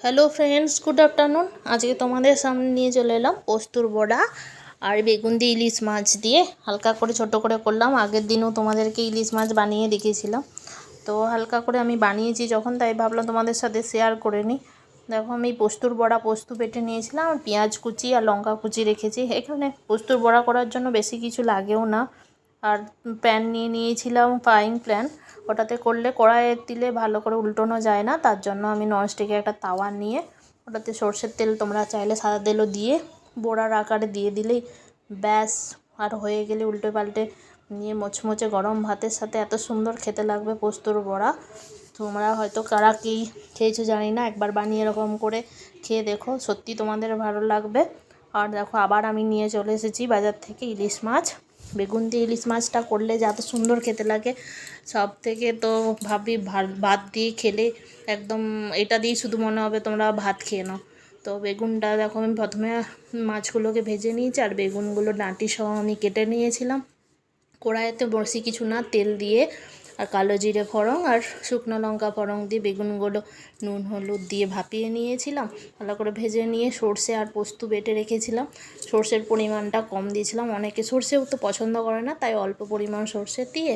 Hello friends, good afternoon. আজকে তোমাদের সামনে নিয়ে চলে এলাম পোস্তর বড়া আর বেগুন দিয়ে ইলিশ মাছ দিয়ে হালকা করে ছোট করে করলাম। আগের দিনও তোমাদেরকে ইলিশ মাছ বানিয়ে দেখিয়েছিলাম, তো হালকা করে আমি বানিয়েছি যখন, তাই ভাবলাম তোমাদের সাথে শেয়ার করে নিই। দেখো, আমি পোস্তর বড়া পোস্ত বেটে নিয়েছিলাম, আর পেঁয়াজ কুচি আর লঙ্কা কুচি রেখেছি। এখানে পোস্তর বড়া করার জন্য বেশি কিছু লাগেও না। আর প্যান নিয়ে নিয়েছিলাম, ফ্রাইং প্যান। ওটাতে করলে কড়াইয়ে দিলে ভালো করে উল্টোনো যায় না, তার জন্য আমি ননস্টিকের একটা তাওয়া নিয়ে ওটাতে সর্ষের তেল, তোমরা চাইলে সাদা তেলও দিয়ে বড়ার আকারে দিয়ে দিলেই ব্যাস। আর হয়ে গেলে উল্টে পাল্টে নিয়ে মোচমোচে গরম ভাতের সাথে এত সুন্দর খেতে লাগবে পোস্তর বড়া। তোমরা হয়তো কারা কী খেয়েছো জানি না, একবার বানিয়ে এরকম করে খেয়ে দেখো, সত্যি তোমাদের ভালো লাগবে। আর দেখো, আবার আমি নিয়ে চলে এসেছি বাজার থেকে ইলিশ মাছ। বেগুন দিয়ে ইলিশ মাছটা করলে যা এত সুন্দর খেতে লাগে, সব থেকে তো ভাবি ভাত দিয়ে খেলে একদম এটা দিয়েই শুধু মনে হবে তোমরা ভাত খেয়ে নাও। তো বেগুনটা দেখো, আমি প্রথমে মাছগুলোকে ভেজে নিয়েছি আর বেগুনগুলো ডাঁটি সহ আমি কেটে নিয়েছিলাম। কড়াইতে বসি কিছু না, তেল দিয়ে আর কালো জিরে ফোড়ন আর শুকনো লঙ্কা ফোড়ন দিয়ে বেগুনগুলো নুন হলুদ দিয়ে ভাপিয়ে নিয়েছিলাম। ভালো করে ভেজে নিয়ে সর্ষে আর পোস্ত বেটে রেখেছিলাম। সর্ষের পরিমাণটা কম দিয়েছিলাম, অনেকে সর্ষেও তো পছন্দ করে না, তাই অল্প পরিমাণ সর্ষে দিয়ে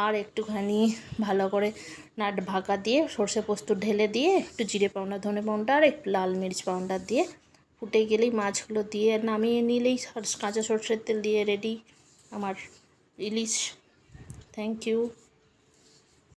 আর একটুখানি ভালো করে নাট ঢাকা দিয়ে সর্ষে পোস্ত ঢেলে দিয়ে একটু জিরে পাউডার, ধনে পাউডার আর একটু লাল মির্চ পাউডার দিয়ে ফুটে গেলেই মাছগুলো দিয়ে নামিয়ে নিলেই কাঁচা সর্ষের তেল দিয়ে রেডি আমার ইলিশ। Thank you.